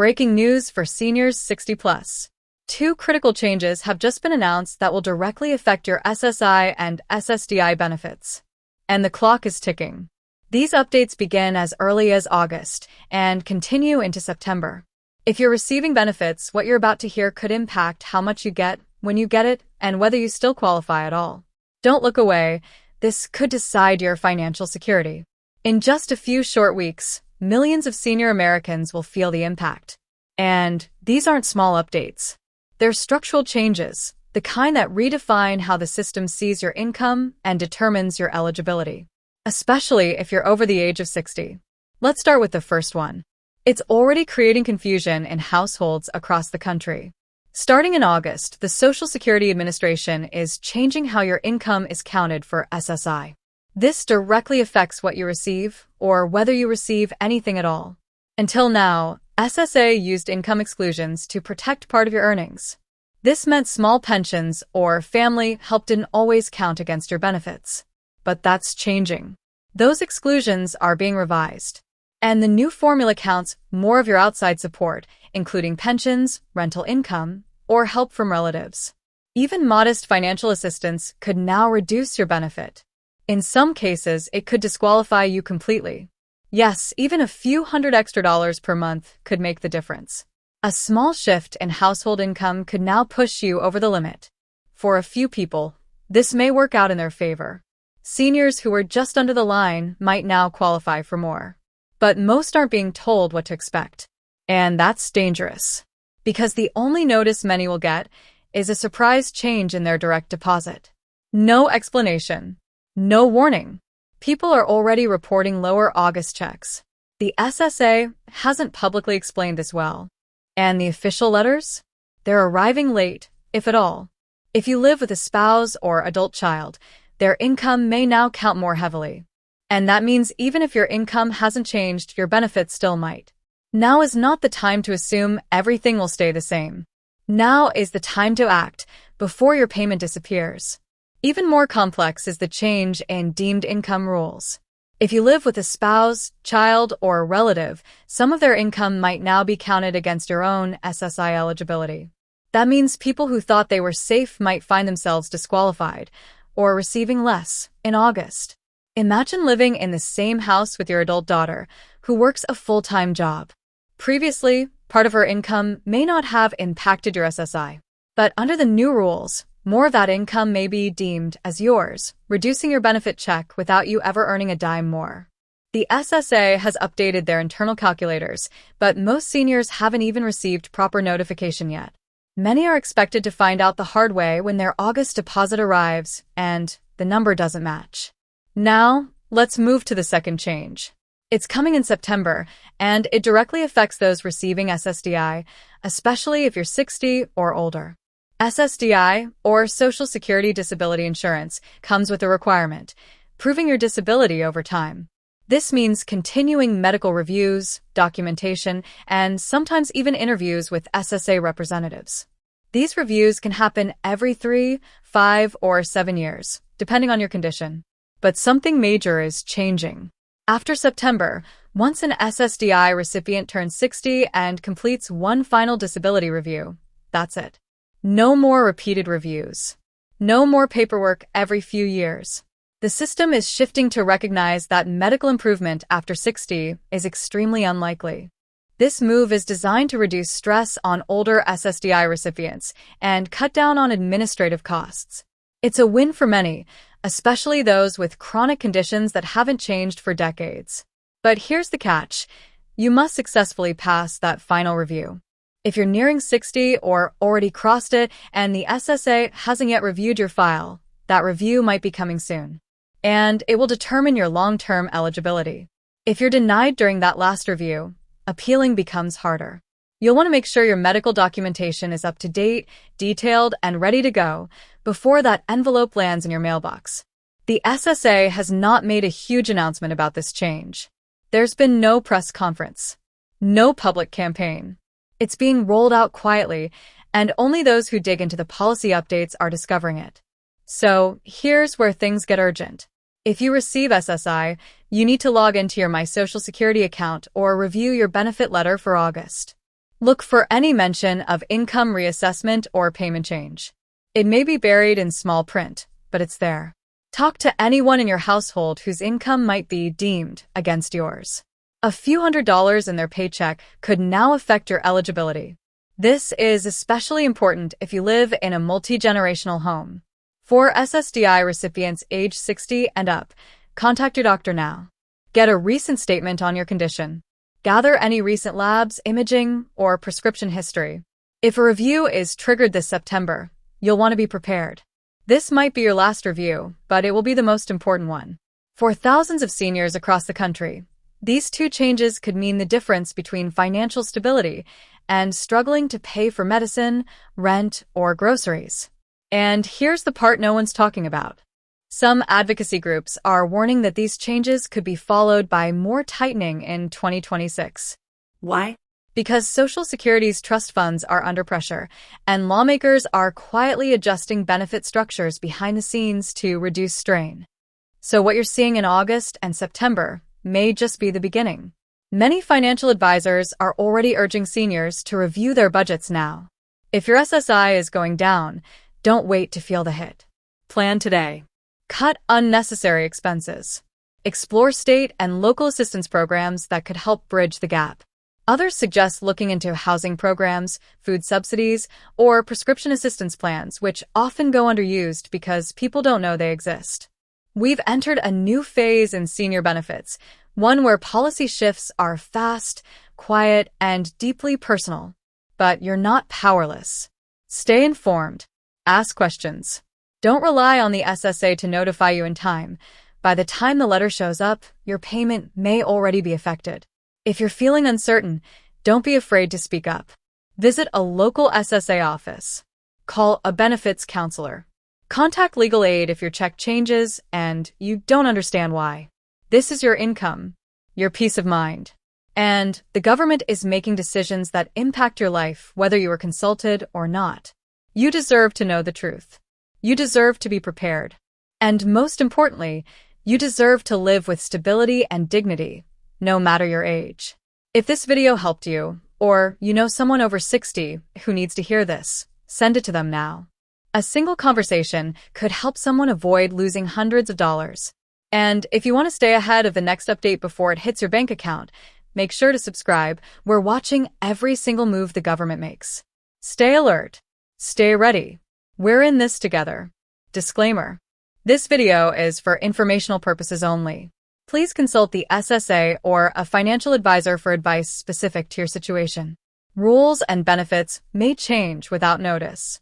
Breaking news for seniors 60 plus. Two critical changes have just been announced that will directly affect your SSI and SSDI benefits. And the clock is ticking. These updates begin as early as August and continue into September. If you're receiving benefits, what you're about to hear could impact how much you get, when you get it, and whether you still qualify at all. Don't look away. This could decide your financial security. In just a few short weeks, millions of senior Americans will feel the impact. And these aren't small updates. They're structural changes, the kind that redefine how the system sees your income and determines your eligibility, especially if you're over the age of 60. Let's start with the first one. It's already creating confusion in households across the country. Starting in August, the Social Security Administration is changing how your income is counted for SSI. This directly affects what you receive, or whether you receive anything at all. Until now, SSA used income exclusions to protect part of your earnings. This meant small pensions or family help didn't always count against your benefits. But that's changing. Those exclusions are being revised. And the new formula counts more of your outside support, including pensions, rental income, or help from relatives. Even modest financial assistance could now reduce your benefit. In some cases, it could disqualify you completely. Yes, even a few $100 extra per month could make the difference. A small shift in household income could now push you over the limit. For a few people, this may work out in their favor. Seniors who are just under the line might now qualify for more. But most aren't being told what to expect. And that's dangerous. Because the only notice many will get is a surprise change in their direct deposit. No explanation. No warning. People are already reporting lower August checks. The SSA hasn't publicly explained this well. And the official letters? They're arriving late, if at all. If you live with a spouse or adult child, their income may now count more heavily. And that means even if your income hasn't changed, your benefits still might. Now is not the time to assume everything will stay the same. Now is the time to act before your payment disappears. Even more complex is the change in deemed income rules. If you live with a spouse, child, or relative, some of their income might now be counted against your own SSI eligibility. That means people who thought they were safe might find themselves disqualified or receiving less in August. Imagine living in the same house with your adult daughter who works a full-time job. Previously, part of her income may not have impacted your SSI. But under the new rules, more of that income may be deemed as yours, reducing your benefit check without you ever earning a dime more. The SSA has updated their internal calculators, but most seniors haven't even received proper notification yet. Many are expected to find out the hard way when their August deposit arrives and the number doesn't match. Now, let's move to the second change. It's coming in September, and it directly affects those receiving SSDI, especially if you're 60 or older. SSDI, or Social Security Disability Insurance, comes with a requirement, proving your disability over time. This means continuing medical reviews, documentation, and sometimes even interviews with SSA representatives. These reviews can happen every 3, 5, or 7 years, depending on your condition. But something major is changing. After September, once an SSDI recipient turns 60 and completes one final disability review, that's it. No more repeated reviews. No more paperwork every few years. The system is shifting to recognize that medical improvement after 60 is extremely unlikely. This move is designed to reduce stress on older SSDI recipients and cut down on administrative costs. It's a win for many, especially those with chronic conditions that haven't changed for decades. But here's the catch. You must successfully pass that final review. If you're nearing 60 or already crossed it and the SSA hasn't yet reviewed your file, that review might be coming soon. And it will determine your long-term eligibility. If you're denied during that last review, appealing becomes harder. You'll want to make sure your medical documentation is up to date, detailed, and ready to go before that envelope lands in your mailbox. The SSA has not made a huge announcement about this change. There's been no press conference, no public campaign. It's being rolled out quietly, and only those who dig into the policy updates are discovering it. So, here's where things get urgent. If you receive SSI, you need to log into your My Social Security account or review your benefit letter for August. Look for any mention of income reassessment or payment change. It may be buried in small print, but it's there. Talk to anyone in your household whose income might be deemed against yours. A few $100s in their paycheck could now affect your eligibility. This is especially important if you live in a multi-generational home. For SSDI recipients age 60 and up, contact your doctor now. Get a recent statement on your condition. Gather any recent labs, imaging, or prescription history. If a review is triggered this September, you'll want to be prepared. This might be your last review, but it will be the most important one. For thousands of seniors across the country, these two changes could mean the difference between financial stability and struggling to pay for medicine, rent, or groceries. And here's the part no one's talking about. Some advocacy groups are warning that these changes could be followed by more tightening in 2026. Why? Because Social Security's trust funds are under pressure, and lawmakers are quietly adjusting benefit structures behind the scenes to reduce strain. So what you're seeing in August and September may just be the beginning. Many financial advisors are already urging seniors to review their budgets now. If your SSI is going down, don't wait to feel the hit. Plan today. Cut unnecessary expenses. Explore state and local assistance programs that could help bridge the gap. Others suggest looking into housing programs, food subsidies, or prescription assistance plans, which often go underused because people don't know they exist. We've entered a new phase in senior benefits, one where policy shifts are fast, quiet, and deeply personal. But you're not powerless. Stay informed. Ask questions. Don't rely on the SSA to notify you in time. By the time the letter shows up, your payment may already be affected. If you're feeling uncertain, don't be afraid to speak up. Visit a local SSA office. Call a benefits counselor. Contact legal aid if your check changes and you don't understand why. This is your income, your peace of mind. And the government is making decisions that impact your life whether you were consulted or not. You deserve to know the truth. You deserve to be prepared. And most importantly, you deserve to live with stability and dignity, no matter your age. If this video helped you, or you know someone over 60 who needs to hear this, send it to them now. A single conversation could help someone avoid losing hundreds of dollars. And if you want to stay ahead of the next update before it hits your bank account, make sure to subscribe. We're watching every single move the government makes. Stay alert. Stay ready. We're in this together. Disclaimer. This video is for informational purposes only. Please consult the SSA or a financial advisor for advice specific to your situation. Rules and benefits may change without notice.